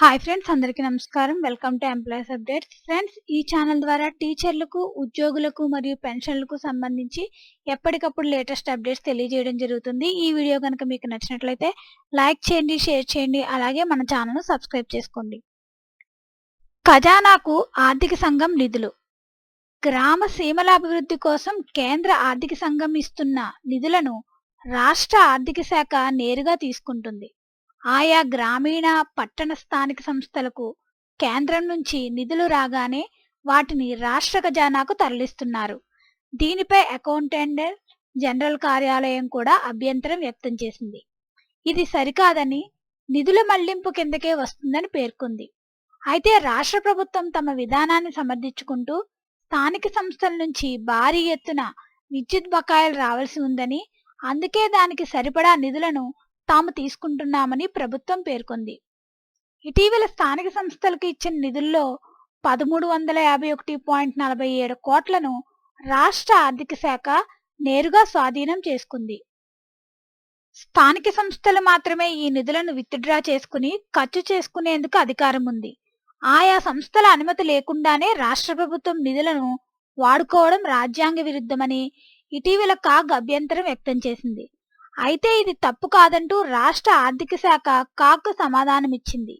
Hi friends, అందరికీ నమస్కారం. Welcome to employees updates. Friends, ఈ ఛానల్ ద్వారా టీచర్లకు, ఉద్యోగులకు మరియు పెన్షన్లకు సంబంధించి ఎప్పటికప్పుడు లేటెస్ట్ అప్డేట్స్ తెలియజేయడం జరుగుతుంది. ఈ వీడియో కనుక మీకు నచ్చినట్లయితే లైక్ చేయండి, షేర్ చేయండి, అలాగే మన ఛానల్ను సబ్స్క్రైబ్ చేసుకోండి. ఖజానాకు ఆర్థిక సంఘం నిధులు. గ్రామ సీమల అభివృద్ధి కోసం కేంద్ర ఆర్థిక సంఘం ఇస్తున్న నిధులను రాష్ట్ర ఆర్థిక శాఖ నేరుగా తీసుకుంటుంది. ఆయా గ్రామీణ, పట్టణ స్థానిక సంస్థలకు కేంద్రం నుంచి నిధులు రాగానే వాటిని రాష్ట్ర ఖజానాకు తరలిస్తున్నారు. దీనిపై అకౌంటెంట్ జనరల్ కార్యాలయం కూడా అభ్యంతరం వ్యక్తం చేసింది. ఇది సరికాదని, నిధుల మళ్లింపు కిందకే వస్తుందని పేర్కొంది. అయితే రాష్ట్ర ప్రభుత్వం తమ విధానాన్ని సమర్థించుకుంటూ స్థానిక సంస్థల నుంచి భారీ ఎత్తున విద్యుత్ బకాయిలు రావాల్సి ఉందని, అందుకే దానికి సరిపడా నిధులను తాము తీసుకుంటున్నామని ప్రభుత్వం పేర్కొంది. ఇటీవల స్థానిక సంస్థలకు ఇచ్చిన నిధుల్లో 1351.47 కోట్లను రాష్ట్ర ఆర్థిక శాఖ నేరుగా స్వాధీనం చేసుకుంది. స్థానిక సంస్థలు మాత్రమే ఈ నిధులను విత్డ్రా చేసుకుని ఖర్చు చేసుకునేందుకు అధికారం ఉంది. ఆయా సంస్థల అనుమతి లేకుండానే రాష్ట్ర ప్రభుత్వం నిధులను వాడుకోవడం రాజ్యాంగ విరుద్ధమని ఇటీవల కాగ్ అభ్యంతరం వ్యక్తం చేసింది. అయితే ఇది తప్పు కాదంటూ రాష్ట్ర ఆర్థిక శాఖ కాగ్కు సమాధానమిచ్చింది.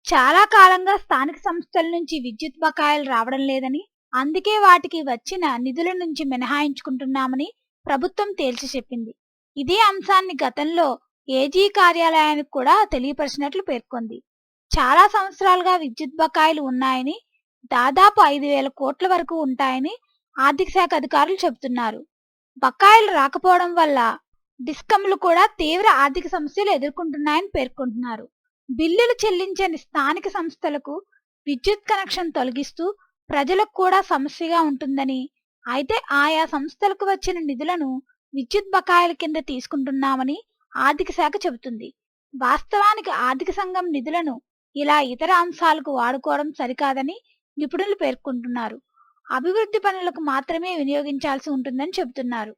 చాలా కాలంగా స్థానిక సంస్థల నుంచి విద్యుత్ బకాయిలు రావడం లేదని, అందుకే వాటికి వచ్చిన నిధుల నుంచి మినహాయించుకుంటున్నామని ప్రభుత్వం తేల్చి చెప్పింది. ఇదే అంశాన్ని గతంలో ఏజీ కార్యాలయానికి కూడా తెలియపరిచినట్లు పేర్కొంది. చాలా సంవత్సరాలుగా విద్యుత్ బకాయిలు ఉన్నాయని, దాదాపు 5,000 కోట్ల వరకు ఉంటాయని ఆర్థిక శాఖ అధికారులు చెబుతున్నారు. బకాయిలు రాకపోవడం వల్ల డిస్కంలు కూడా తీవ్ర ఆర్థిక సమస్యలు ఎదుర్కొంటున్నాయని పేర్కొంటున్నారు. బిల్లులు చెల్లించని స్థానిక సంస్థలకు విద్యుత్ కనెక్షన్ తొలగిస్తూ ప్రజలకు కూడా సమస్యగా ఉంటుందని, అయితే ఆయా సంస్థలకు వచ్చిన నిధులను విద్యుత్ బకాయిల కింద తీసుకుంటున్నామని ఆర్థిక శాఖ చెబుతుంది. వాస్తవానికి ఆర్థిక సంఘం నిధులను ఇలా ఇతర అంశాలకు వాడుకోవడం సరికాదని నిపుణులు పేర్కొంటున్నారు. అభివృద్ధి పనులకు మాత్రమే వినియోగించాల్సి ఉంటుందని చెబుతున్నారు.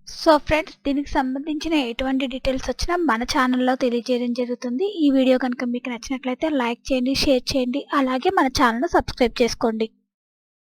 సో ఫ్రెండ్స్, దీనికి సంబంధించిన ఎటువంటి డీటెయిల్స్ వచ్చినా మన ఛానల్లో తెలియజేయడం జరుగుతుంది. ఈ వీడియో కనుక మీకు నచ్చినట్లయితే లైక్ చేయండి, షేర్ చేయండి, అలాగే మన ఛానల్ను సబ్స్క్రైబ్ చేసుకోండి.